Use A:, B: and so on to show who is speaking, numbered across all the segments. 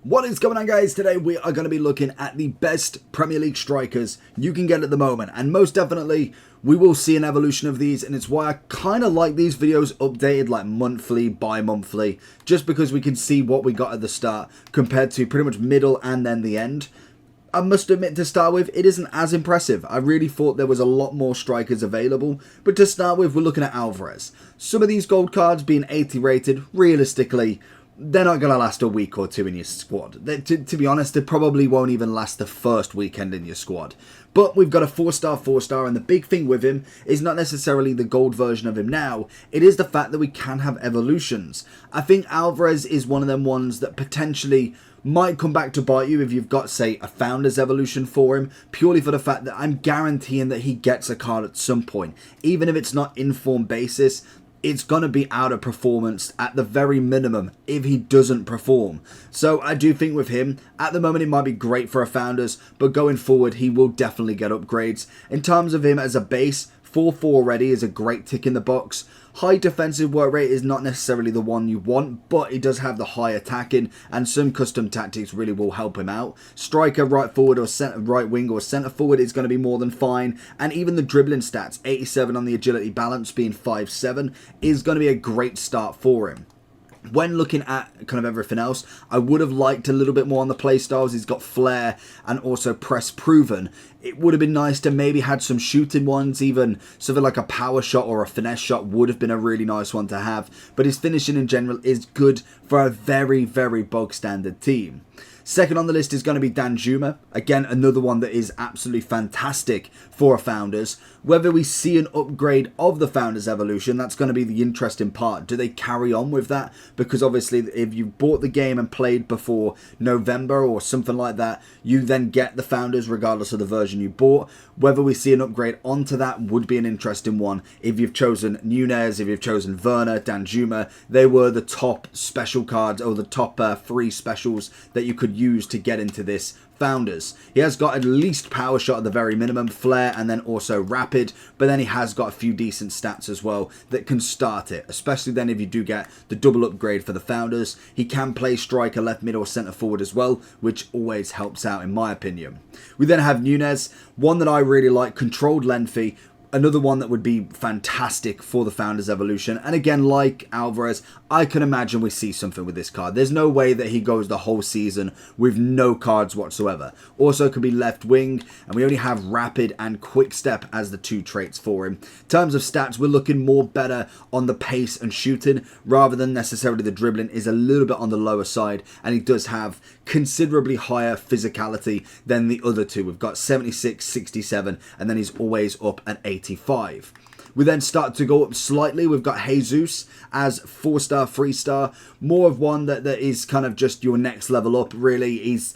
A: What is going on, guys? Today we are going to be looking at the best Premier League strikers you can get at the moment, and most definitely we will see an evolution of these, and it's why I kind of like these videos updated like monthly, bi-monthly, just because we can see what we got at the start compared to pretty much middle and then the end. I must admit, to start with, it isn't as impressive. I really thought there was a lot more strikers available, but to start with, we're looking at Alvarez. Some of these gold cards being 80 rated, realistically, they're not going to last a week or two in your squad. To be honest, they probably won't even last the first weekend in your squad. But we've got a 4-star, and the big thing with him is not necessarily the gold version of him now, it is the fact that we can have evolutions. I think Alvarez is one of them ones that potentially might come back to bite you if you've got, say, a Founders Evolution for him, purely for the fact that I'm guaranteeing that he gets a card at some point. Even if it's not in-form basis, it's going to be out of performance at the very minimum if he doesn't perform. So I do think with him, at the moment it might be great for a Founders, but going forward he will definitely get upgrades. In terms of him as a base, 4-4 already is a great tick in the box. High defensive work rate is not necessarily the one you want, but he does have the high attacking, and some custom tactics really will help him out. Striker, right forward or right wing or centre forward is going to be more than fine, and even the dribbling stats, 87 on the agility balance being 5'7", is going to be a great start for him. When looking at kind of everything else, I would have liked a little bit more on the playstyles. He's got flair and also press proven. It would have been nice to maybe had some shooting ones, even something like a power shot or a finesse shot would have been a really nice one to have. But his finishing in general is good for a very, very bog standard team. Second on the list is going to be Danjuma. Again, another one that is absolutely fantastic for a Founders. Whether we see an upgrade of the Founders Evolution, that's going to be the interesting part. Do they carry on with that? Because obviously, if you bought the game and played before November or something like that, you then get the Founders regardless of the version you bought. Whether we see an upgrade onto that would be an interesting one. If you've chosen Nunez, if you've chosen Werner, Danjuma, they were the top special cards, or the top 3 specials that you could use to get into this Founders. He has got at least power shot at the very minimum, flair, and then also rapid, but then he has got a few decent stats as well that can start it, especially then if you do get the double upgrade for the Founders. He can play striker, left mid or centre forward as well, which always helps out in my opinion. We then have Nunez, one that I really like, controlled lengthy. Another one that would be fantastic for the Founders Evolution. And again, like Alvarez, I can imagine we see something with this card. There's no way that he goes the whole season with no cards whatsoever. Also could be left wing, and we only have rapid and quick step as the 2 traits for him. In terms of stats, we're looking more better on the pace and shooting, rather than necessarily the dribbling is a little bit on the lower side. And he does have considerably higher physicality than the other 2. We've got 76, 67, and then he's always up at 85. We then start to go up slightly. We've got Jesus as 4-star, 3-star. More of one that is kind of just your next level up, really. He's,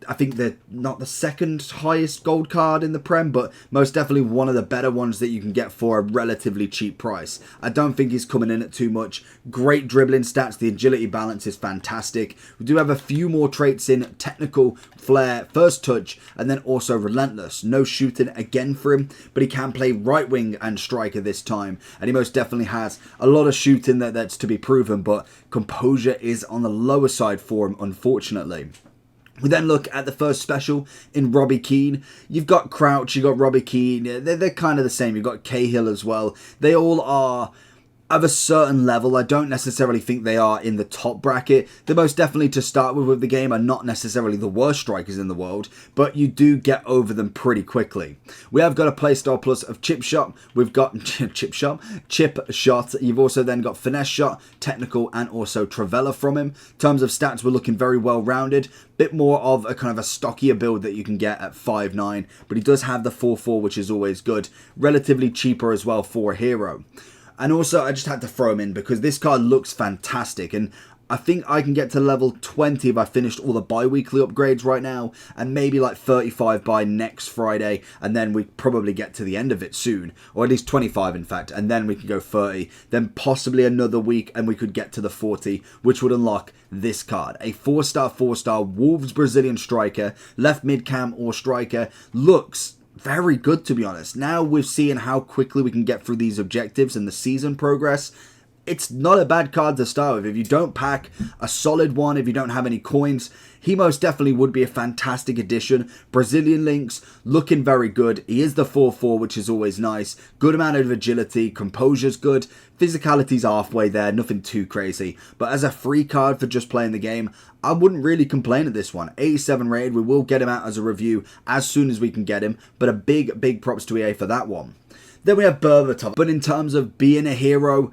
A: I think, not the second highest gold card in the Prem, but most definitely one of the better ones that you can get for a relatively cheap price. I don't think he's coming in at too much. Great dribbling stats. The agility balance is fantastic. We do have a few more traits in: technical, flair, first touch, and then also relentless. No shooting again for him, but he can play right wing and striker this time, and he most definitely has a lot of shooting that's to be proven, but composure is on the lower side for him, unfortunately. We then look at the first special in Robbie Keane. You've got Crouch, you've got Robbie Keane. They're kind of the same. You've got Cahill as well. They all are of a certain level. I don't necessarily think they are in the top bracket. They're most definitely, to start with the game, are not necessarily the worst strikers in the world, but you do get over them pretty quickly. We have got a playstyle plus of chip shot. We've got chip shot. You've also then got finesse shot, technical, and also Travella from him. In terms of stats, we're looking very well rounded. Bit more of a kind of a stockier build that you can get at 5'9", but he does have the 4'4", which is always good. Relatively cheaper as well for a hero. And also, I just had to throw him in because this card looks fantastic, and I think I can get to level 20 if I finished all the bi-weekly upgrades right now, and maybe like 35 by next Friday, and then we probably get to the end of it soon, or at least 25 in fact, and then we can go 30, then possibly another week and we could get to the 40, which would unlock this card. A 4-star Wolves Brazilian striker, left mid cam or striker. Looks very good, to be honest. Now we're seeing how quickly we can get through these objectives and the season progress. it's not a bad card to start with. If you don't pack a solid one, if you don't have any coins, he most definitely would be a fantastic addition. Brazilian links, looking very good. He is the 4-4, which is always nice. Good amount of agility, composure's good. Physicality's halfway there, nothing too crazy. But as a free card for just playing the game, I wouldn't really complain at this one. 87 rated, we will get him out as a review as soon as we can get him. But a big props to EA for that one. Then we have Berbatov. But in terms of being a hero,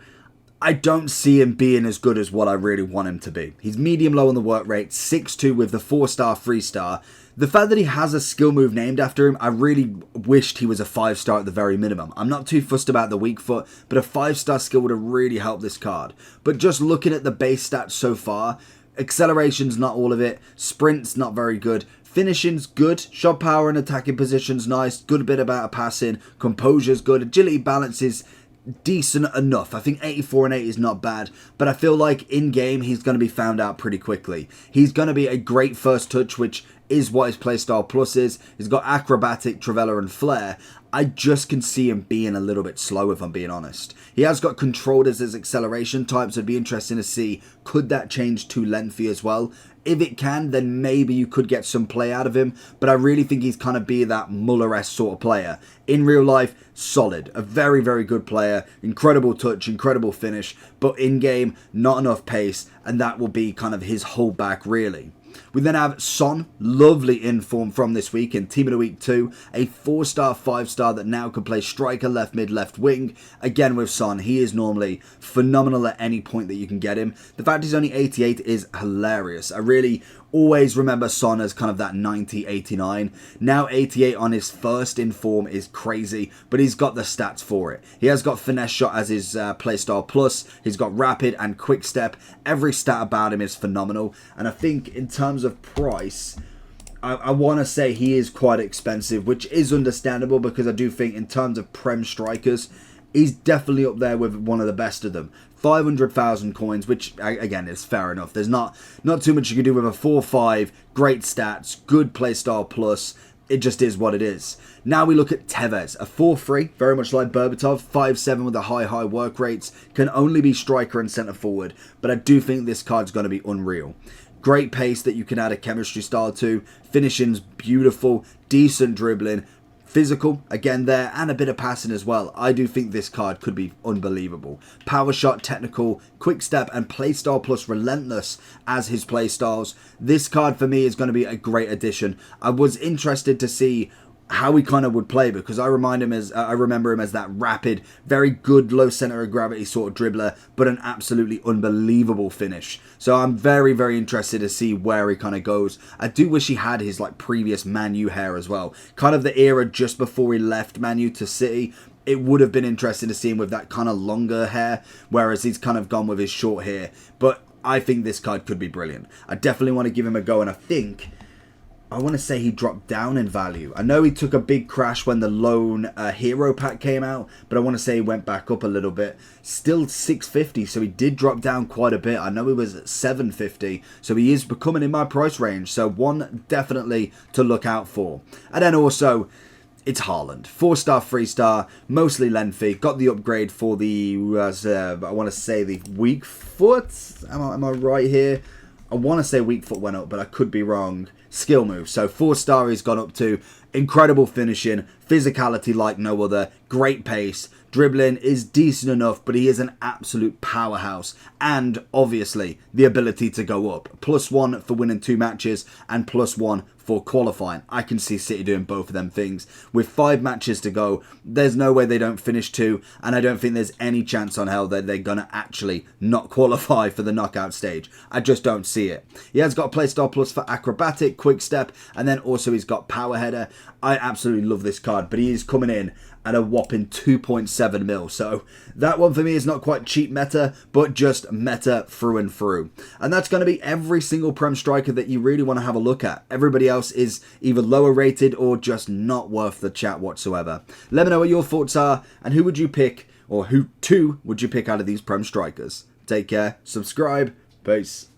A: I don't see him being as good as what I really want him to be. He's medium low on the work rate, 6'2 with the 4-star, 3-star. The fact that he has a skill move named after him, I really wished he was a 5-star at the very minimum. I'm not too fussed about the weak foot, but a 5-star skill would have really helped this card. But just looking at the base stats so far, acceleration's not all of it, sprint's not very good, finishing's good, shot power and attacking position's nice, good bit about passing, composure's good, agility, balance is decent enough. I think 84 and 8 is not bad, but I feel like in game he's going to be found out pretty quickly. He's going to be a great first touch, which is what his playstyle plus is. He's got acrobatic, Trivela and flair. I just can see him being a little bit slow, if I'm being honest. He has got controlled as his acceleration type, so it'd be interesting to see, could that change to lengthy as well? If it can, then maybe you could get some play out of him, but I really think he's kind of be that Muller-esque sort of player. In real life, solid. A very good player. Incredible touch, incredible finish, but in game, not enough pace, and that will be kind of his holdback, really. We then have Son, lovely inform from this week in Team of the Week 2, a 4-star, 5-star that now can play striker, left mid, left wing. Again with Son, he is normally phenomenal at any point that you can get him. The fact he's only 88 is hilarious. I really always remember Son as kind of that 90, 89. Now 88 on his first in form is crazy, but he's got the stats for it. He has got finesse shot as his playstyle plus. He's got rapid and quick step. Every stat about him is phenomenal. And I think in terms of price, I want to say he is quite expensive, which is understandable because I do think in terms of Prem strikers, he's definitely up there with one of the best of them. 500,000 coins, which again is fair enough. There's not too much you can do with a 4-5, great stats, good playstyle plus. It just is what it is. Now we look at Tevez, a 4-3, very much like Berbatov, 5'7 with the high work rates, can only be striker and centre forward, but I do think this card's going to be unreal. Great pace that you can add a chemistry style to, finishing's beautiful, decent dribbling, physical, again there, and a bit of passing as well. I do think this card could be unbelievable. Power shot, technical, quick step, and playstyle plus relentless as his playstyles. This card for me is going to be a great addition. I was interested to see how he kind of would play because I remember him as that rapid, very good low center of gravity sort of dribbler, but an absolutely unbelievable finish. So I'm very interested to see where he kind of goes. I do wish he had his like previous Man U hair as well, kind of the era just before he left Man U to City. It would have been interesting to see him with that kind of longer hair, whereas he's kind of gone with his short hair. But I think this card could be brilliant. I definitely want to give him a go, and I want to say he dropped down in value. I know he took a big crash when the lone hero pack came out, but I want to say he went back up a little bit. Still 650, so he did drop down quite a bit. I know he was at 750, so he is becoming in my price range. So one definitely to look out for. And then also, it's Haaland. 4-star, 3-star, mostly lengthy. Got the upgrade for the, I want to say the weak foot. Am I right here? I want to say weak foot went up, but I could be wrong. Skill move. So 4-star he's gone up to. Incredible finishing. Physicality like no other. Great pace. Dribbling is decent enough, but he is an absolute powerhouse. And obviously, the ability to go up. +1 for winning 2 matches and +1 for qualifying. I can see City doing both of them things. With 5 matches to go, there's no way they don't finish 2, and I don't think there's any chance on hell that they're going to actually not qualify for the knockout stage. I just don't see it. He has got playstyle plus for acrobatic, quick step, and then also he's got power header. I absolutely love this card, but he is coming in at a whopping 2.7 mil. So that one for me is not quite cheap meta, but just meta through and through. And that's going to be every single Prem striker that you really want to have a look at. Everybody else is either lower rated or just not worth the chat whatsoever. Let me know what your thoughts are, and who would you pick, or who two would you pick out of these Prem strikers? Take care, subscribe, peace.